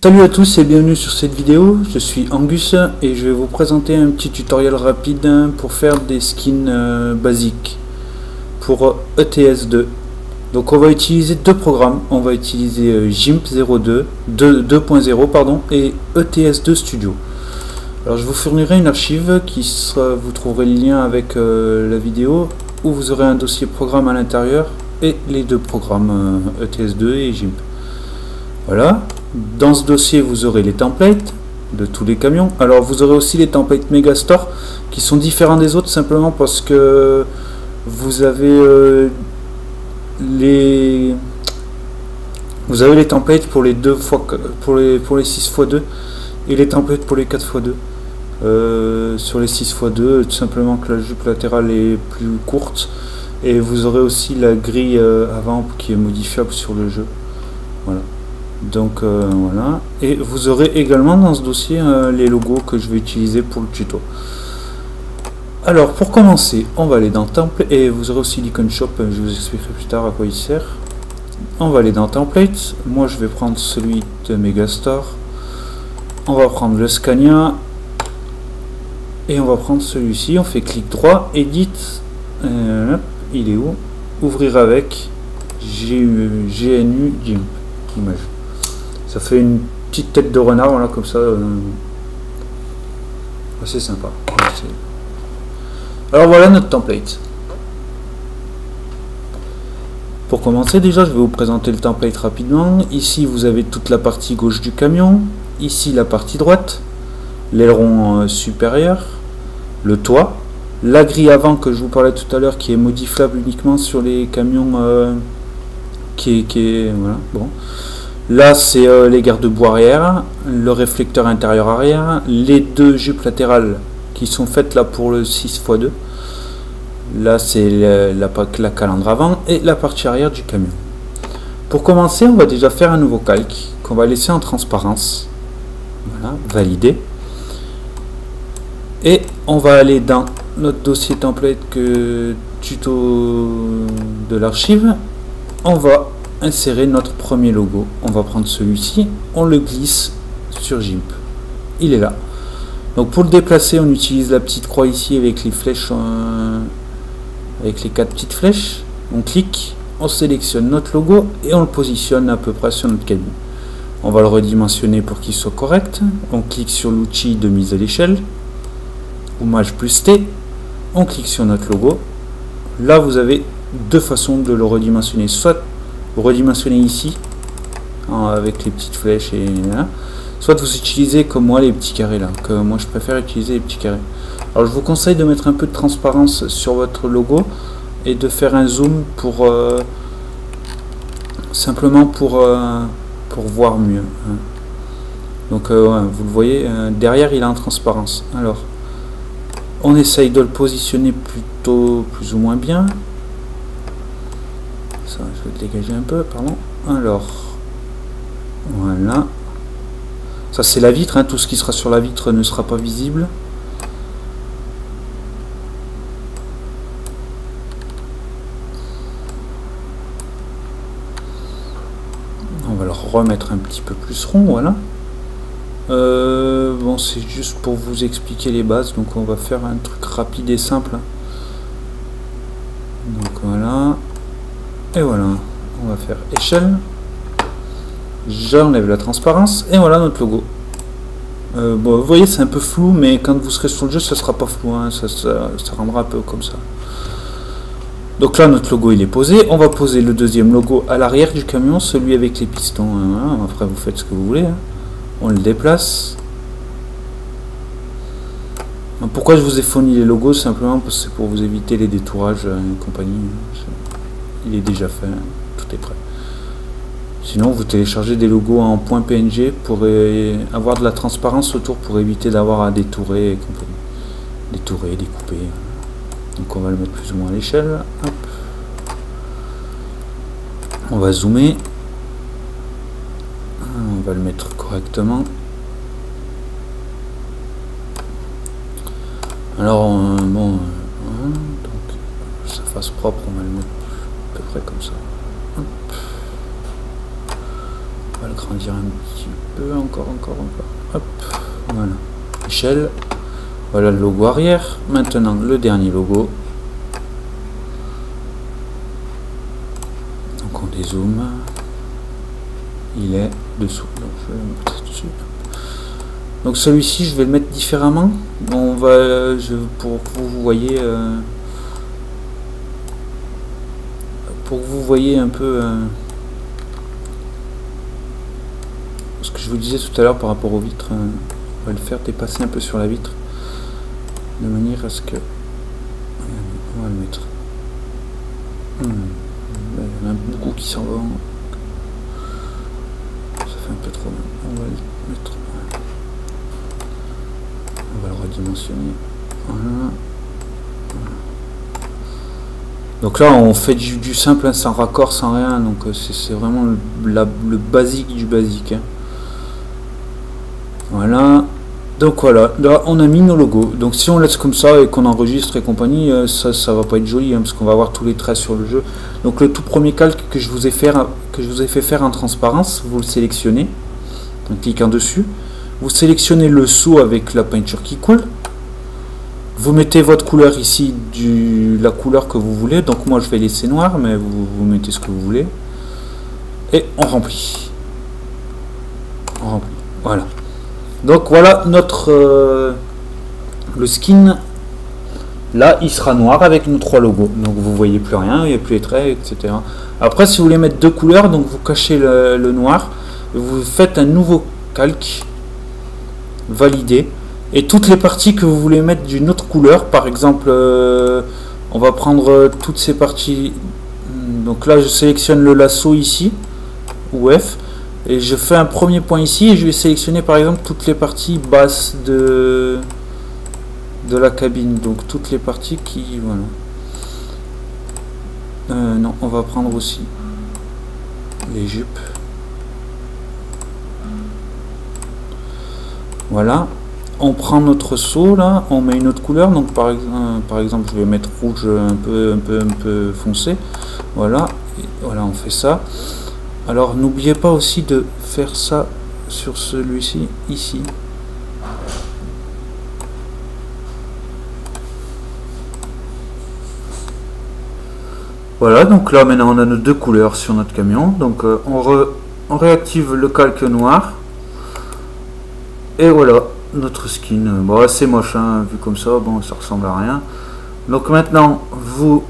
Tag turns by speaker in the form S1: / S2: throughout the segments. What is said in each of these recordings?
S1: Salut à tous et bienvenue sur cette vidéo, je suis Angus et je vais vous présenter un petit tutoriel rapide pour faire des skins basiques pour ETS2. Donc on va utiliser deux programmes, on va utiliser GIMP 2.0 pardon, et ETS2 Studio. Alors je vous fournirai une archive qui sera, vous trouverez le lien avec la vidéo où vous aurez un dossier programme à l'intérieur et les deux programmes ETS2 et GIMP. Voilà. Dans ce dossier, vous aurez les templates de tous les camions. Alors, vous aurez aussi les templates Megastore qui sont différents des autres simplement parce que vous avez les templates pour les 2 fois pour les 6x2 et les templates pour les 4x2. Sur les 6x2, tout simplement que la jupe latérale est plus courte et vous aurez aussi la grille avant qui est modifiable sur le jeu. Voilà. Donc voilà, et vous aurez également dans ce dossier les logos que je vais utiliser pour le tuto. Alors pour commencer, on va aller dans Template, et vous aurez aussi l'icon shop, je vous expliquerai plus tard à quoi il sert. On va aller dans Template, moi je vais prendre celui de Megastore, on va prendre le Scania, et on va prendre celui-ci, on fait clic droit, Edit, il est où? Ouvrir avec GNU GIMP, image. Ça fait une petite tête de renard, voilà, comme ça. C'est sympa. Alors voilà notre template. Pour commencer, déjà, je vais vous présenter le template rapidement. Ici, vous avez toute la partie gauche du camion. Ici, la partie droite. L'aileron supérieur. Le toit. La grille avant que je vous parlais tout à l'heure, qui est modifiable uniquement sur les camions. Voilà, bon. Là, c'est les garde-boue arrière, le réflecteur intérieur arrière, les deux jupes latérales qui sont faites là pour le 6x2. Là, c'est la calandre avant et la partie arrière du camion. Pour commencer, on va déjà faire un nouveau calque qu'on va laisser en transparence. Voilà, valider. Et on va aller dans notre dossier template que tuto de l'archive. On va insérer notre premier logo. On va prendre celui-ci, on le glisse sur GIMP. Il est là. Donc pour le déplacer, on utilise la petite croix ici avec les flèches, avec les 4 petites flèches. On clique, on sélectionne notre logo et on le positionne à peu près sur notre camion. On va le redimensionner pour qu'il soit correct. On clique sur l'outil de mise à l'échelle, ou Maj plus T. On clique sur notre logo. Là, vous avez deux façons de le redimensionner. Soit redimensionner ici avec les petites flèches et là, soit vous utilisez comme moi les petits carrés là, que moi je préfère utiliser les petits carrés. Alors je vous conseille de mettre un peu de transparence sur votre logo et de faire un zoom pour simplement pour voir mieux, hein. Donc ouais, vous le voyez, derrière il est en transparence. Alors on essaye de le positionner plutôt plus ou moins bien. Ça, je vais le dégager un peu, pardon. Alors, voilà. Ça, c'est la vitre, hein. Tout ce qui sera sur la vitre ne sera pas visible. On va le remettre un petit peu plus rond, voilà. Bon, c'est juste pour vous expliquer les bases, donc on va faire un truc rapide et simple. Donc voilà. Et voilà, on va faire échelle, j'enlève la transparence et voilà notre logo. Bon, vous voyez, c'est un peu flou, mais quand vous serez sur le jeu, ça sera pas flou, hein, ça rendra un peu comme ça. Donc là, notre logo il est posé. On va poser le deuxième logo à l'arrière du camion, celui avec les pistons. Voilà. Après, vous faites ce que vous voulez, hein. On le déplace. Pourquoi je vous ai fourni les logos? Simplement parce que c'est pour vous éviter les détourages et compagnie. Il est déjà fait, tout est prêt. Sinon, vous téléchargez des logos en .png pour avoir de la transparence autour, pour éviter d'avoir à détourer et compagnie. Détourer, découper. Donc on va le mettre plus ou moins à l'échelle. On va zoomer. On va le mettre correctement. Alors, bon, donc, ça fasse propre, on va le mettre à peu près comme ça. Hop. va le grandir un petit peu, encore. Hop, voilà. Échelle. Voilà le logo arrière. Maintenant, le dernier logo. Donc, on dézoome. Il est dessous. Donc, je vais le mettre dessus. Donc, celui-ci, je vais le mettre différemment. On va, pour que vous voyez, un peu ce que je vous disais tout à l'heure par rapport aux vitres. On va le faire dépasser un peu sur la vitre. De manière à ce que... On va le mettre. Là, il y en a beaucoup qui s'en vont. Ça fait un peu trop. On va le mettre. On va le redimensionner. Voilà. Donc là, on fait du simple, sans raccord, sans rien. Donc c'est vraiment le basique du basique. Hein. Voilà. Donc voilà, là on a mis nos logos. Donc si on laisse comme ça et qu'on enregistre et compagnie, ça va pas être joli hein, parce qu'on va avoir tous les traits sur le jeu. Donc le tout premier calque que je vous ai fait faire en transparence, vous le sélectionnez en cliquant dessus. Vous sélectionnez le saut avec la peinture qui coule. Vous mettez votre couleur ici, la couleur que vous voulez. Donc moi je vais laisser noir, mais vous mettez ce que vous voulez. Et on remplit. Voilà. Donc voilà notre le skin. Là il sera noir avec nos 3 logos. Donc vous voyez plus rien, il n'y a plus les traits, etc. Après si vous voulez mettre 2 couleurs, donc vous cachez le noir. Vous faites un nouveau calque. Valider. Et toutes les parties que vous voulez mettre d'une autre couleur. Par exemple on va prendre toutes ces parties. Donc là je sélectionne le lasso ici. Ou F. Et je fais un premier point ici et je vais sélectionner par exemple toutes les parties basses de la cabine. Donc toutes les parties qui... Voilà. Non, on va prendre aussi les jupes. Voilà. On prend notre seau là, on met une autre couleur. Donc par exemple je vais mettre rouge un peu foncé. Voilà. Et voilà, on fait ça. Alors n'oubliez pas aussi de faire ça sur celui-ci, ici. Voilà, donc là maintenant on a nos 2 couleurs sur notre camion. Donc on réactive le calque noir. Et voilà, notre skin. Bon, assez moche, hein, vu comme ça, bon, ça ressemble à rien. Donc maintenant, vous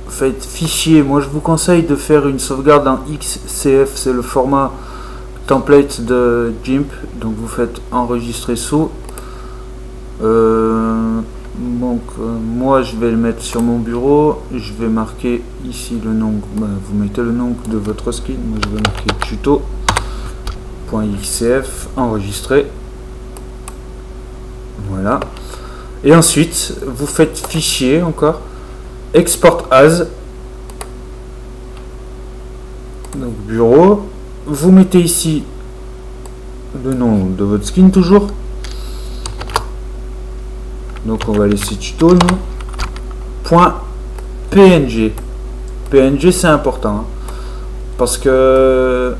S1: faites fichier. Moi je vous conseille de faire une sauvegarde en XCF, c'est le format template de GIMP. Donc vous faites enregistrer saut. Moi je vais le mettre sur mon bureau. Je vais marquer ici le nom. Vous mettez le nom de votre skin. Moi je vais marquer tuto.xcf, enregistrer. Voilà. Et ensuite vous faites fichier encore. Export as, donc bureau, vous mettez ici le nom de votre skin toujours, donc on va laisser tuto .png. PNG c'est important hein, parce que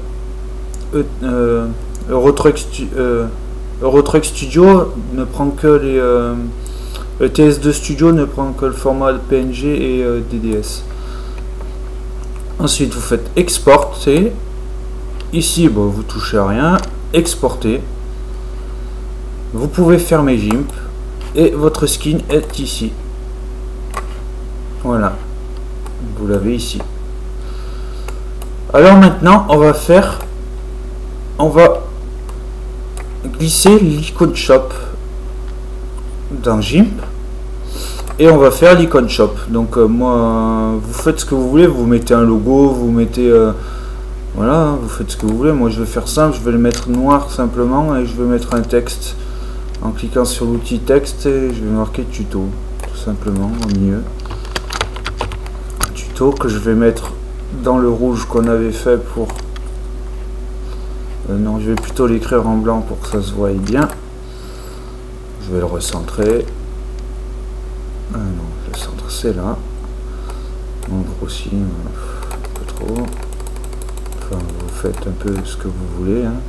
S1: Eurotruck Studio ne prend que les le TS2 Studio ne prend que le format PNG et DDS. Ensuite, vous faites exporter. Ici, bon, vous touchez à rien. Exporter. Vous pouvez fermer GIMP. Et votre skin est ici. Voilà. Vous l'avez ici. Alors maintenant, on va glisser l'icône shop dans GIMP. Et on va faire l'icône shop. Donc moi, vous faites ce que vous voulez, vous mettez un logo, vous mettez voilà, vous faites ce que vous voulez. Moi je vais faire simple, je vais le mettre noir simplement et je vais mettre un texte en cliquant sur l'outil texte et je vais marquer tuto tout simplement au milieu. Tuto que je vais mettre dans le rouge qu'on avait fait pour non, je vais plutôt l'écrire en blanc pour que ça se voie bien. Je vais le recentrer. Non, le centre c'est là. On grossit un peu trop. enfin, vous faites un peu ce que vous voulez, hein.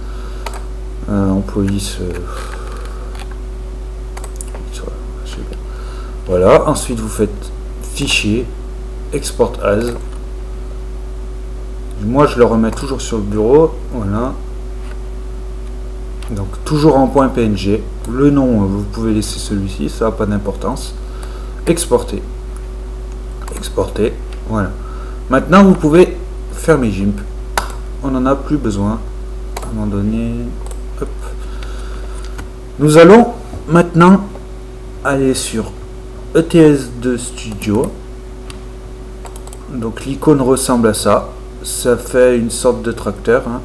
S1: En police, voilà. Ensuite vous faites fichier, export as. Moi je le remets toujours sur le bureau, voilà. Donc toujours en point PNG. Le nom, vous pouvez laisser celui-ci, ça n'a pas d'importance. Exporter, exporter, voilà. Maintenant vous pouvez fermer GIMP. On n'en a plus besoin. À un moment donné, hop. Nous allons maintenant aller sur ETS2 Studio. Donc l'icône ressemble à ça. Ça fait une sorte de tracteur, hein.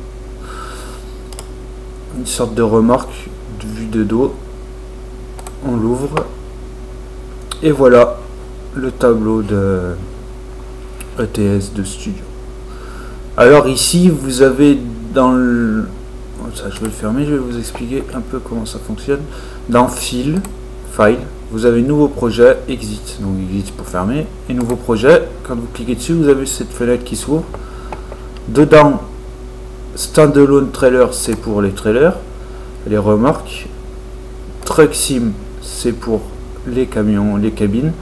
S1: Une sorte de remorque de vue de dos. On l'ouvre. Et voilà le tableau de ETS2 Studio. Alors ici vous avez dans le... Ça, je vais le fermer, je vais vous expliquer un peu comment ça fonctionne. Dans File, vous avez Nouveau projet, Exit, donc Exit pour fermer, et Nouveau projet. Quand vous cliquez dessus, vous avez cette fenêtre qui s'ouvre. Dedans, Standalone Trailer, c'est pour les trailers, les remorques. Truck Sim, c'est pour les camions, les cabines.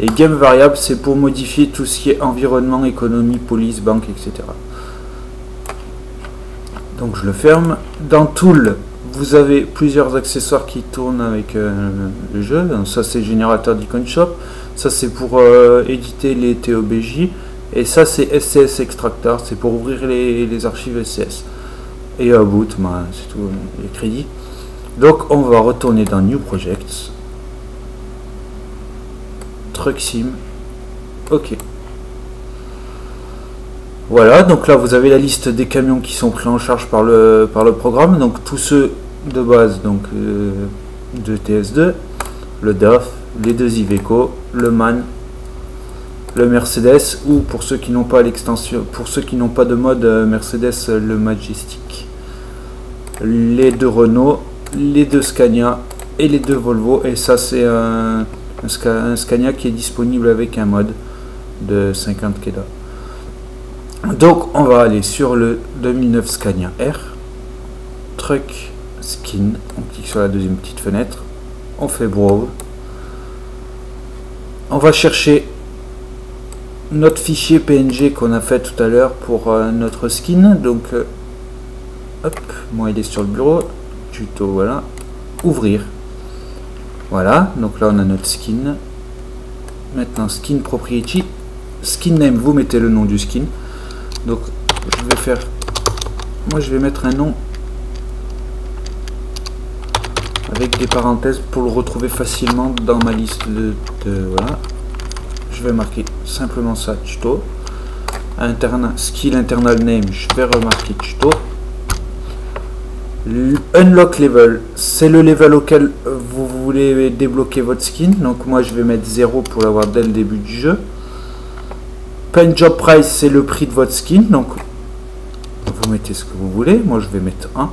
S1: Et Game Variable, c'est pour modifier tout ce qui est environnement, économie, police, banque, etc. Donc je le ferme. Dans Tool, vous avez plusieurs accessoires qui tournent avec le jeu. Donc ça c'est générateur d'icon shop. Ça c'est pour éditer les TOBJ. Et ça c'est SCS Extractor. C'est pour ouvrir les archives SCS. Et About, c'est tout, les crédits. Donc on va retourner dans New Projects. Truck Sim. Ok. Voilà, donc là vous avez la liste des camions qui sont pris en charge par le programme. Donc tous ceux de base, donc de TS2, le DAF, les deux Iveco, le MAN, le Mercedes, ou pour ceux qui n'ont pas l'extension, pour ceux qui n'ont pas de mode Mercedes, le Majestic, les deux Renault, les deux Scania et les deux Volvo. Et ça c'est un Scania qui est disponible avec un mode de 50 kW. Donc on va aller sur le 2009 Scania R, Truck Skin, on clique sur la deuxième petite fenêtre, on fait Browse, on va chercher notre fichier PNG qu'on a fait tout à l'heure pour notre skin. Donc hop, moi il est sur le bureau, tuto, voilà, ouvrir, voilà, donc là on a notre skin. Maintenant skin propriety, skin name, vous mettez le nom du skin. Donc je vais faire, moi je vais mettre un nom avec des parenthèses pour le retrouver facilement dans ma liste voilà. Je vais marquer simplement ça, tuto. Skill internal name, je vais remarquer tuto. Unlock level, c'est le level auquel vous voulez débloquer votre skin. Donc moi je vais mettre 0 pour l'avoir dès le début du jeu. Paint job price, c'est le prix de votre skin, donc vous mettez ce que vous voulez, moi je vais mettre 1.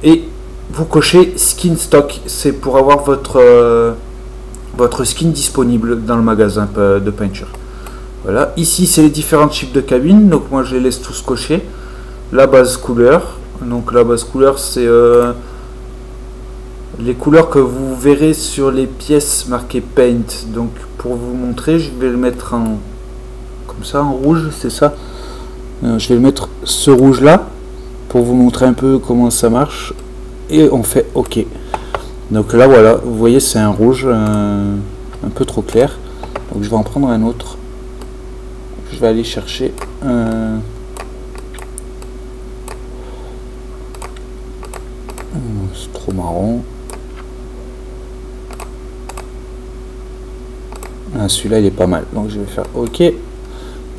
S1: Et vous cochez skin stock, c'est pour avoir votre skin disponible dans le magasin de Painter. Voilà, ici c'est les différents types de cabines, donc moi je les laisse tous cocher. La base couleur, donc la base couleur c'est les couleurs que vous verrez sur les pièces marquées paint. Donc pour vous montrer, je vais le mettre en comme ça, en rouge, c'est ça. Je vais le mettre ce rouge là pour vous montrer un peu comment ça marche, et on fait OK. Donc là voilà, vous voyez c'est un rouge un peu trop clair, donc je vais en prendre un autre. Je vais aller chercher c'est trop marron. Celui-là il est pas mal, donc je vais faire OK.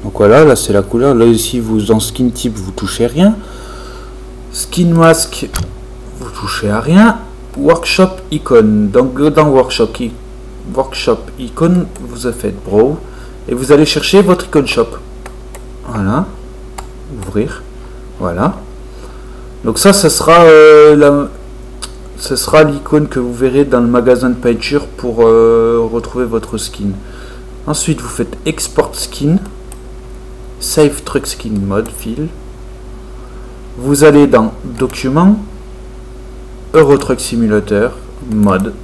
S1: Donc voilà, là c'est la couleur. Là ici vous en skin type vous touchez rien. Skin mask vous touchez à rien. Workshop icon, donc dans workshop icon vous faites Browse et vous allez chercher votre icon shop. Voilà, ouvrir, voilà. Donc ça sera ce sera l'icône que vous verrez dans le magasin de Painter pour retrouver votre skin. Ensuite vous faites export skin, save truck skin mode file, vous allez dans Documents, Euro Truck Simulator, Mode.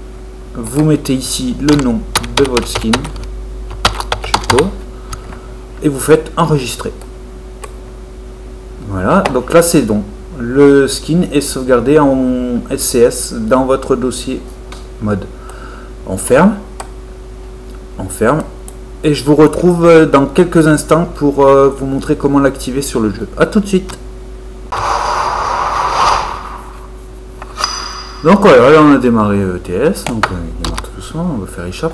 S1: Vous mettez ici le nom de votre skin, tuto, et vous faites enregistrer. Voilà, donc là c'est bon. Le skin est sauvegardé en SCS dans votre dossier mode. On ferme. Et je vous retrouve dans quelques instants pour vous montrer comment l'activer sur le jeu. A tout de suite. Donc voilà, là on a démarré ETS, donc il démarre tout doucement, on va faire échappe.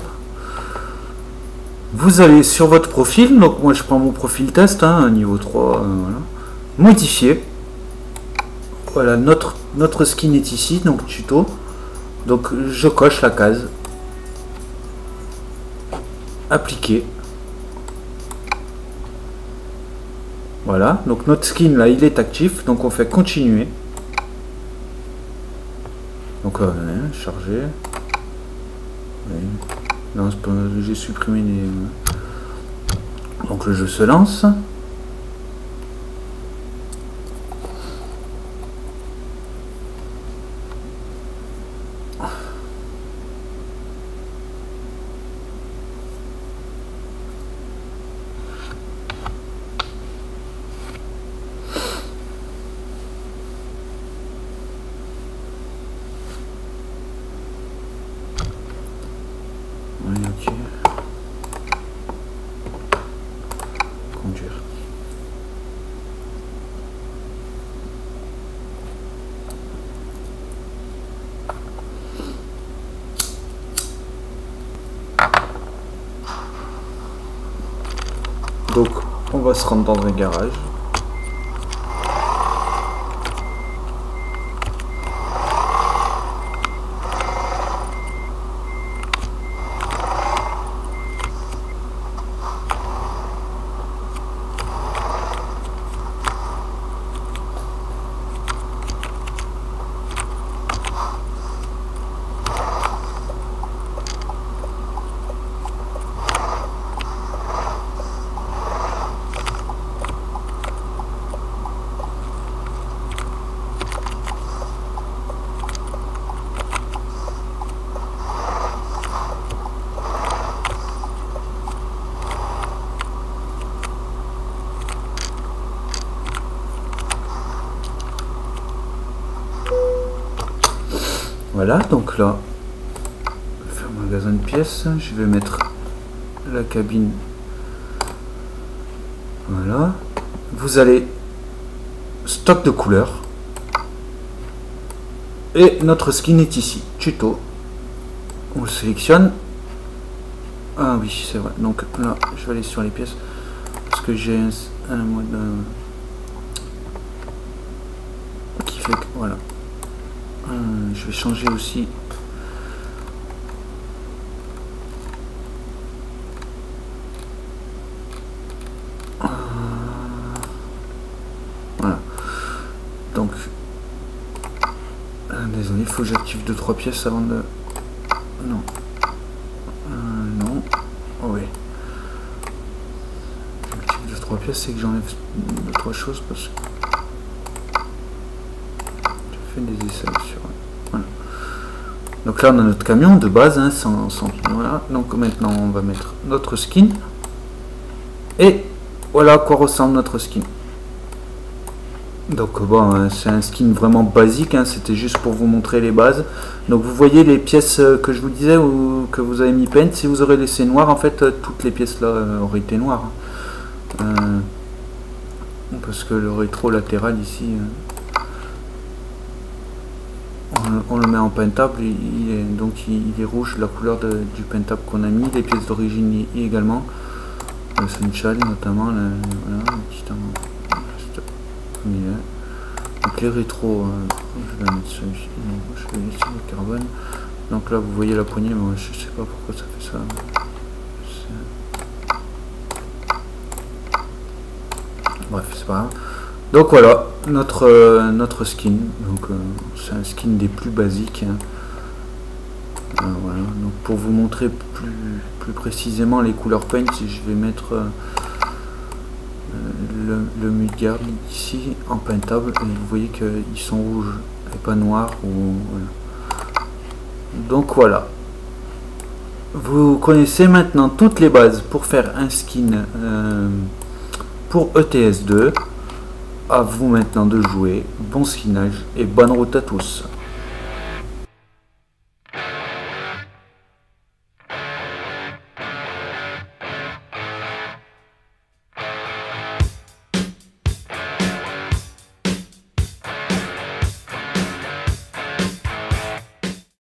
S1: Vous allez sur votre profil, donc moi je prends mon profil test, niveau 3, voilà. Modifier. Voilà, notre skin est ici, donc tuto. Donc je coche la case. Appliquer. Voilà, donc notre skin là il est actif, donc on fait continuer. Donc charger. Oui. Non, j'ai supprimé les... Donc le jeu se lance. Oui, ok. Conduire. Donc, on va se rendre dans un garage. Voilà, donc là, je vais faire magasin de pièces, je vais mettre la cabine. Voilà, vous allez stock de couleurs et notre skin est ici, tuto. On le sélectionne. Ah oui, c'est vrai. Donc là, je vais aller sur les pièces parce que j'ai un mode qui fait que voilà. Je vais changer aussi. Voilà. Donc, désolé, il faut que j'active 2-3 pièces avant de... Non. Non. Oh oui. J'active 2-3 pièces, c'est que j'enlève 2-3 choses parce que... Je fais des essais sur... Voilà. Donc là on a notre camion de base, sans voilà. Donc maintenant on va mettre notre skin. Et voilà à quoi ressemble notre skin. Donc bon, c'est un skin vraiment basique, c'était juste pour vous montrer les bases. Donc vous voyez les pièces que je vous disais ou que vous avez mis paint, si vous aurez laissé noir, en fait toutes les pièces là auraient été noires. Parce que le rétro latéral ici... on le met en peintable, donc il est rouge, la couleur du peintable qu'on a mis, les pièces d'origine également, le sunshine notamment, voilà, donc les rétros, je vais mettre celui-ci, je vais laisser le carbone, donc là vous voyez la poignée, mais moi, je sais pas pourquoi ça fait ça. Bref, c'est pas grave. Donc voilà, notre skin, donc c'est un skin des plus basiques. Voilà, donc pour vous montrer plus précisément les couleurs paint, je vais mettre le Midgard ici en peintable, et vous voyez qu'ils sont rouges et pas noirs. Voilà. Donc voilà. Vous connaissez maintenant toutes les bases pour faire un skin pour ETS2. À vous maintenant de jouer. Bon skinage et bonne route à tous.